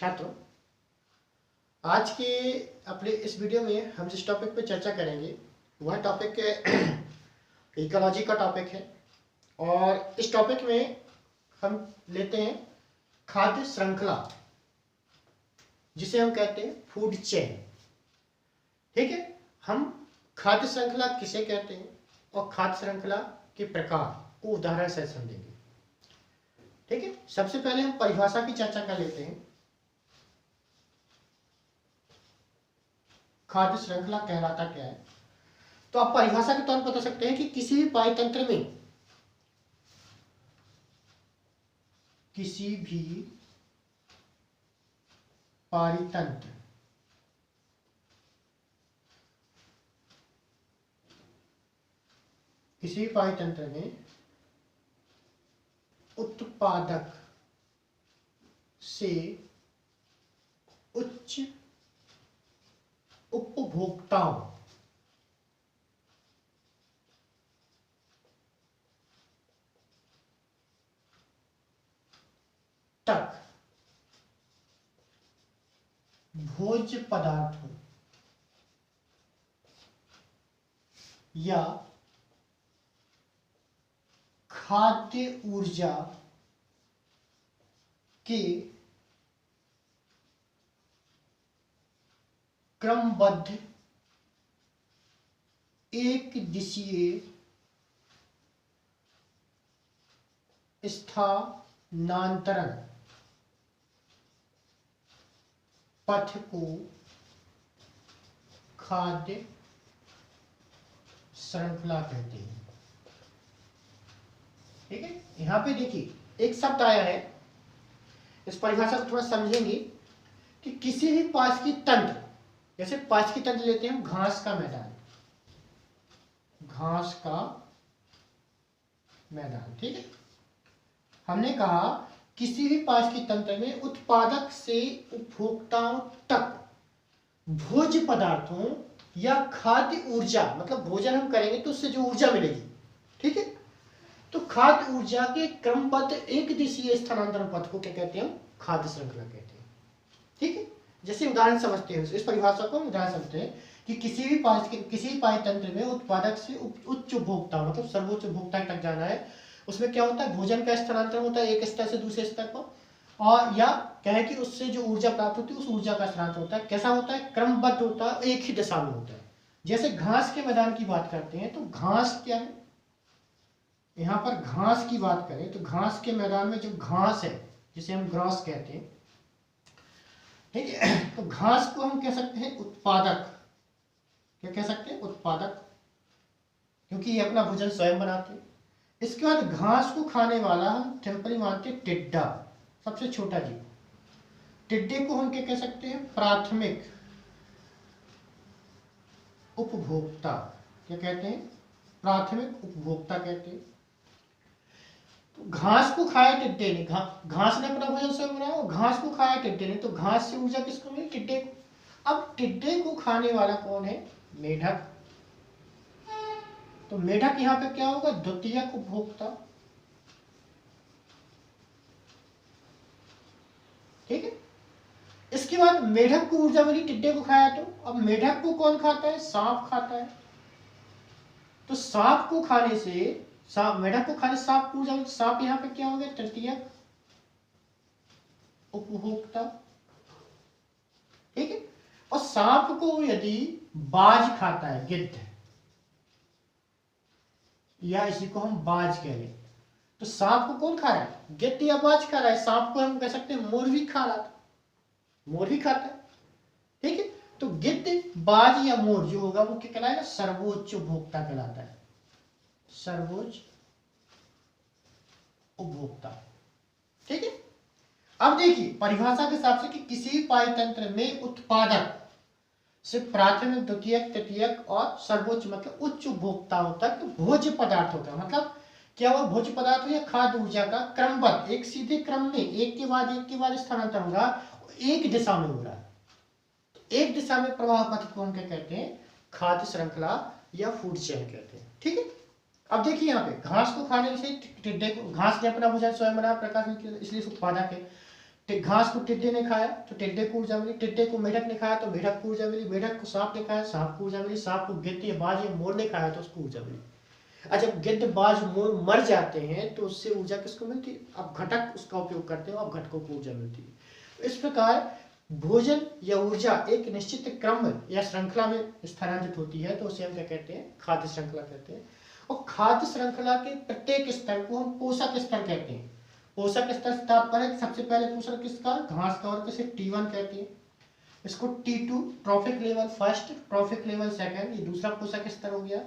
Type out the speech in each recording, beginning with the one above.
छात्रों, आज के अपने इस वीडियो में हम जिस टॉपिक पर चर्चा करेंगे वह टॉपिक इकोलॉजी का टॉपिक है। और इस टॉपिक में हम लेते हैं खाद्य श्रृंखला, जिसे हम कहते हैं फूड चेन। ठीक है, हम खाद्य श्रृंखला किसे कहते हैं और खाद्य श्रृंखला के प्रकार को उदाहरण से समझेंगे। ठीक है, सबसे पहले हम परिभाषा की चर्चा कर लेते हैं। खाद्य श्रृंखला कहलाता क्या है? तो आप परिभाषा के तौर पर बता सकते हैं कि किसी भी पायतंत्र में किसी भी पायतंत्र में उत्पादक से उच्च उपभोक्ताओं तक भोज्य पदार्थों या खाद्य ऊर्जा के क्रमबद्ध एक दिशीय स्थानांतरण पथ को खाद्य श्रृंखला कहते हैं। ठीक है, यहां पे देखिए एक शब्द आया है, इस परिभाषा को थोड़ा समझेंगे कि किसी भी पारिस्थितिक तंत्र, जैसे पारिस्थितिक तंत्र लेते हैं हम, घास का मैदान। ठीक है, हमने कहा किसी भी पारिस्थितिक तंत्र में उत्पादक से उपभोक्ताओं तक भोज्य पदार्थों या खाद्य ऊर्जा, मतलब भोजन हम करेंगे तो उससे जो ऊर्जा मिलेगी, ठीक है, तो खाद्य ऊर्जा के क्रमबद्ध एक दिशीय स्थानांतरण पथ को क्या कहते हैं? हम खाद्य श्रृंखला कहते हैं। ठीक है, जैसे उदाहरण समझते हैं, इस परिभाषा को उदाहरण समझते हैं कि किसी भी पारितंत्र में उत्पादक से उच्च उपभोक्ता, मतलब सर्वोच्च उपभोक्ता तक जाना है, उसमें क्या होता है? भोजन का स्थानांतरण होता है एक स्तर से दूसरे स्तर पर, और या कहे कि उससे जो ऊर्जा प्राप्त होती है उस ऊर्जा का स्थानांतरण होता है। कैसा होता है? क्रमबद्ध होता है, एक ही दिशा में होता है। जैसे घास के मैदान की बात करते हैं तो घास क्या है? यहाँ पर घास की बात करें तो घास के मैदान में जो घास है, जिसे हम ग्रास कहते हैं, ठीक है, तो घास को हम कह सकते हैं उत्पादक। क्या कह सकते हैं? उत्पादक, क्योंकि ये अपना भोजन स्वयं बनाते हैं। इसके बाद घास को खाने वाला हम टेम्परी मानते हैं टिड्डा, सबसे छोटा जीव। टिड्डे को हम क्या कह सकते हैं? प्राथमिक उपभोक्ता। क्या कहते हैं? प्राथमिक उपभोक्ता कहते हैं। तो घास को खाया टिड्डे ने, घास ने अपना भोजन स्वयं बनाया और घास को खाया टिड्डे ने, तो घास से ऊर्जा किसको मिली? टिड्डे को। अब टिड्डे को खाने वाला कौन है? मेढक। तो मेढक यहां पे क्या होगा? द्वितीयक उपभोक्ता। ठीक है, इसके बाद मेढक को ऊर्जा मिली, टिड्डे को खाया, तो अब मेढक को कौन खाता है? सांप खाता है। तो सांप को खाने से, मेढक को खाने सांप को ऊर्जा मिली, सांप यहां पे क्या हो गया? तृतीयक उपभोक्ता। ठीक है, और सांप को यदि बाज खाता है, गिद्ध, या इसी को हम बाज कह लें, तो सांप को कौन खा रहा है? गिद्ध या बाज खा रहा है। सांप को हम कह सकते हैं मोर भी खा रहा था, मोर भी खाता है। ठीक है, तो गिद्ध, बाज या मोर जो होगा वो क्या कहलाएगा? सर्वोच्च उपभोक्ता कहलाता है, सर्वोच्च उपभोक्ता। ठीक है, अब देखिए परिभाषा के हिसाब से कि किसी भी पायतंत्र में उत्पादक से प्राथमिक, द्वितीयक, तृतीयक और सर्वोच्च, मतलब उच्च उपभोक्ताओं तक भोज्य पदार्थ होता है। मतलब क्या हुआ? भोज्य पदार्थ या खाद्य ऊर्जा का क्रमबद्ध, एक सीधे क्रम में एक के बाद स्थानांतरण होगा, एक दिशा में हो रहा है। तो एक दिशा में प्रवाह पथ को हम क्या कहते हैं? खाद्य श्रृंखला या फूड चेन कहते हैं। ठीक है, अब देखिए यहाँ पे घास को खाने से टिड्डे को, घास ने अपना भोजन स्वयं बनाया, प्रकाश, इसलिए उत्पादक है। घास को टिड्डे ने खाया तो टिड्डे को ऊर्जा मिली, टिड्डे को मेढक ने खाया तो मेढक को ऊर्जा मिली, मेढक को सांप ने खाया सांप को ऊर्जा मिली, सांप को गिद्ध या बाज या मोर ने खाया तो उसको ऊर्जा मिली। अच्छा, जब गिद्ध बाज मोर मर जाते हैं तो उससे ऊर्जा किसको मिलती है? अब घटक उसका उपयोग करते हो, अब घटकों को ऊर्जा मिलती है। तो इस प्रकार भोजन या ऊर्जा एक निश्चित क्रम या श्रृंखला में स्थानांतरित होती है तो उसे हम क्या कहते हैं? खाद्य श्रृंखला कहते हैं। और खाद्य श्रृंखला के प्रत्येक स्तर को हम पोषक स्तर कहते हैं। पोषक स्तर से तात्पर्य सबसे पहले पोषक किसका? घास का, और किसे T1 कहते हैं। इसको T2 trophic level first, trophic level second, ये दूसरा पोषक स्तर हो गया।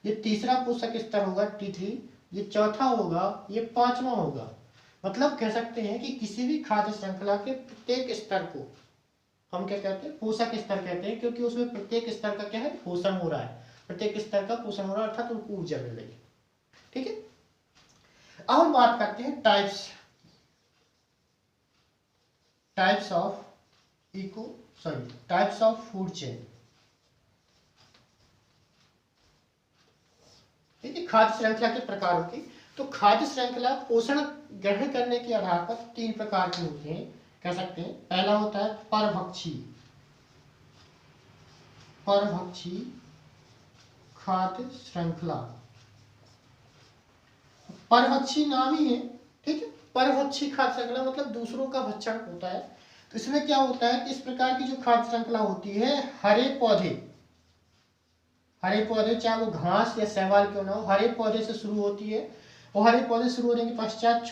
ये तीसरा पोषक स्तर होगा T3, ये चौथा होगा, ये पांचवा होगा। मतलब कह सकते हैं कि किसी भी खाद्य श्रृंखला के प्रत्येक स्तर को हम क्या कहते हैं? पोषक स्तर कहते हैं, क्योंकि उसमें प्रत्येक स्तर का क्या है? पोषण हो रहा है, प्रत्येक स्तर का पोषण हो रहा है, अर्थात उनको ऊर्जा मिल रही है। ठीक है, अब हम बात करते हैं टाइप्स ऑफ फूड चेन। ठीक है, खाद्य श्रृंखला के प्रकारों की। तो खाद्य श्रृंखला पोषण ग्रहण करने के आधार पर 3 प्रकार के होते हैं, कह सकते हैं। पहला होता है परभक्षी खाद्य श्रृंखला। परभक्षी नाम ही है, ठीक है। परभक्षी खाद्य श्रृंखला मतलब दूसरों का भक्षण होता है। तो इसमें क्या होता है कि इस प्रकार की जो खाद्य श्रृंखला होती है, हरे पौधे चाहे वो घास या शैवाल क्यों ना हो, हरे पौधे से शुरू होती है। और हरे पौधे शुरू होने के पश्चात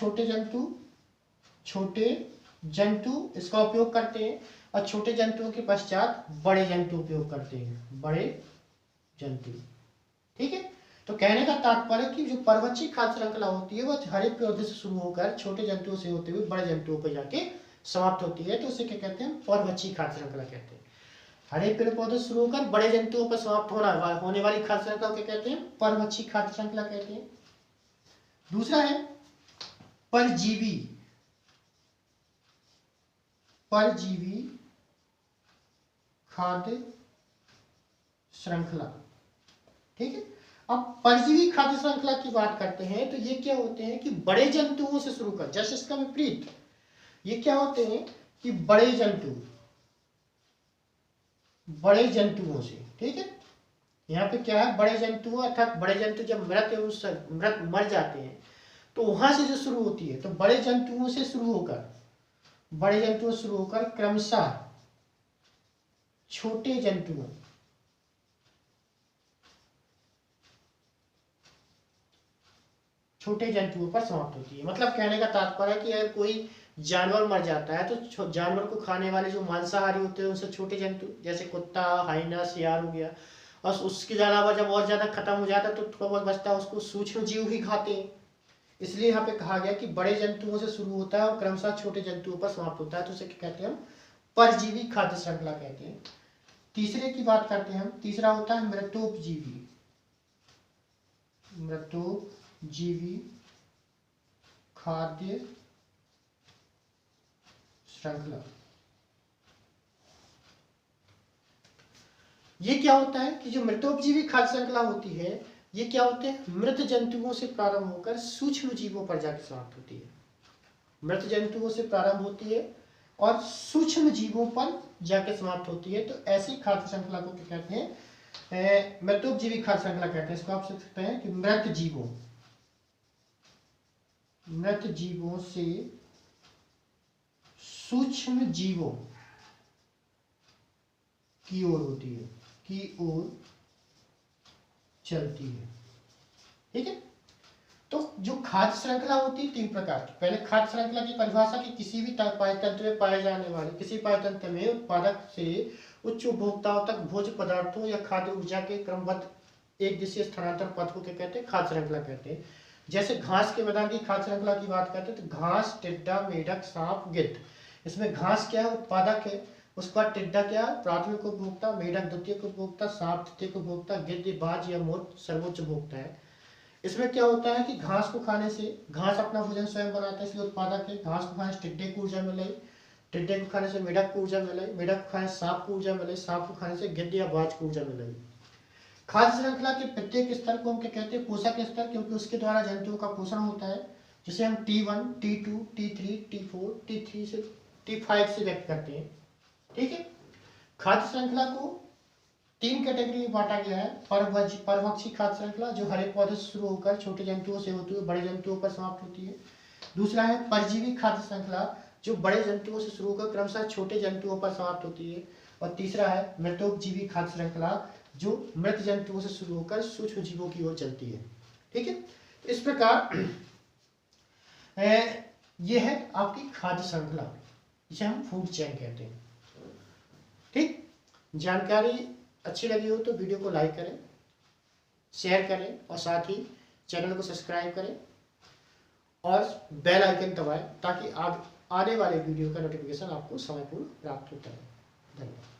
छोटे जंतु इसका उपयोग करते हैं, और छोटे जंतुओं के पश्चात बड़े जंतु उपयोग करते हैं, बड़े जंतु। ठीक है, तो कहने का तात्पर्य कि जो परभक्षी खाद्य श्रृंखला होती है वो हरे पौधे से शुरू होकर छोटे जंतुओं से होते हुए बड़े जंतुओं पर जाके समाप्त होती है, तो उसे क्या कहते हैं? परभक्षी खाद्य श्रृंखला कहते हैं। हरे पेड़ पौधे शुरू होकर बड़े जंतुओं पर समाप्त होने वाली खाद्य श्रृंखला क्या कहते हैं? परभक्षी खाद्य श्रृंखला कहते हैं। दूसरा है परजीवी खाद्य श्रृंखला। ठीक है, अब परजीवी खाद्य श्रृंखला की बात करते हैं तो ये क्या होते हैं कि बड़े जंतुओं से शुरू कर, जैसे इसका विपरीत ये क्या होते हैं कि बड़े जंतुओं से। ठीक है, यहाँ पे क्या है? बड़े जंतु, अर्थात बड़े जंतु जब मृत मर जाते हैं तो वहां से जो शुरू होती है, तो बड़े जंतुओं से शुरू होकर क्रमशः छोटे जंतुओं पर समाप्त होती है। मतलब कहने का तात्पर्य है कि अगर कोई जानवर मर जाता है तो जानवर को खाने वाले जो मांसाहारी होते हैं उनसे छोटे जंतु जैसे कुत्ता, हाइना, सियार हो गया, और उसके अलावा जब और ज्यादा खत्म हो जाता है तो थोड़ा बहुत बचता है, उसको सूक्ष्म जीव ही खाते हैं। इसलिए यहाँ पे कहा गया कि बड़े जंतुओं से शुरू होता है और क्रमशः छोटे जंतुओं पर समाप्त होता है, तो उसे क्या कहते हैं? हम परजीवी खाद्य श्रृंखला कहते हैं। तीसरे की बात करते हैं हम, तीसरा होता है मृतोपजीवी खाद्य श्रृंखला। ये क्या होता है कि जो मृतोपजीवी खाद्य श्रृंखला होती है, ये क्या होते हैं? मृत जंतुओं से प्रारंभ होकर सूक्ष्म जीवों पर जाकर समाप्त होती है। मृत जंतुओं से प्रारंभ होती है और सूक्ष्म जीवों पर जाकर समाप्त होती है। तो ऐसी खाद्य श्रृंखला को क्या कहते हैं? मृतोपजीवी खाद्य श्रृंखला कहते हैं। इसको आप सोच सकते हैं कि मृत जीवों से सूक्ष्म जीवों की ओर चलती है। ठीक है, तो जो खाद्य श्रृंखला होती है 3 प्रकार की। पहले खाद्य श्रृंखला की परिभाषा की किसी भी पाचतंत्र में पाए जाने वाले किसी पाचतंत्र में उत्पादक से उच्च उपभोक्ताओं तक भोज्य पदार्थों या खाद्य ऊर्जा के क्रमबद्ध एक दिशा स्थानांतर पथ को क्या कहते हैं? खाद्य श्रृंखला कहते हैं। जैसे घास के मैदान की खाद्य श्रृंखला की बात करते हैं तो घास, टिड्डा, मेढक, सांप, गिद्ध। इसमें घास क्या है? उत्पादक है। उसके बाद टिड्डा क्या है? प्राथमिक उपभोक्ता, मेढक द्वितीयक उपभोक्ता, सांप तृतीयक उपभोक्ता, गिद्ध, बाज या मोर सर्वोच्च उपभोक्ता है। इसमें क्या होता है कि घास को खाने से, घास अपना भोजन स्वयं बनाता है इसलिए उत्पादक है। घास को खाने से टिड्डे को ऊर्जा मिले, टिड्डे को खाने से मेढक को ऊर्जा मिले, मेढक को खाने से सांप को ऊर्जा मिले, सांप को खाने से गिद्ध या बाज को ऊर्जा मिले। खाद्य श्रृंखला के प्रत्येक स्तर को हम क्या कहते हैं? पोषक स्तर, क्योंकि उसके द्वारा जंतुओं का पोषण होता है, जिसे हम T1, T2, T3, T4, T3 से T5 से व्यक्त करते हैं। ठीक है, खाद्य श्रृंखला को 3 कैटेगरी में बांटा गया है। परभक्षी खाद्य श्रृंखला जो हरे पौधे से शुरू होकर छोटे जंतुओं से होती है बड़े जंतुओं पर समाप्त होती है। दूसरा है परजीवी खाद्य श्रृंखला जो बड़े जंतुओं से शुरू होकर क्रमशः छोटे जंतुओं पर समाप्त होती है। और तीसरा है मृतोपजीवी खाद्य श्रृंखला जो मृत जंतुओं से शुरू होकर सूक्ष्म जीवों की ओर चलती है। ठीक है, तो इस प्रकार यह है आपकी खाद्य श्रृंखला, जिसे हम फूड चेन कहते हैं। ठीक, जानकारी अच्छी लगी हो तो वीडियो को लाइक करें, शेयर करें और साथ ही चैनल को सब्सक्राइब करें और बेल आइकन दबाएं ताकि आने वाले वीडियो का नोटिफिकेशन आपको समय पूर्व प्राप्त होता है। धन्यवाद।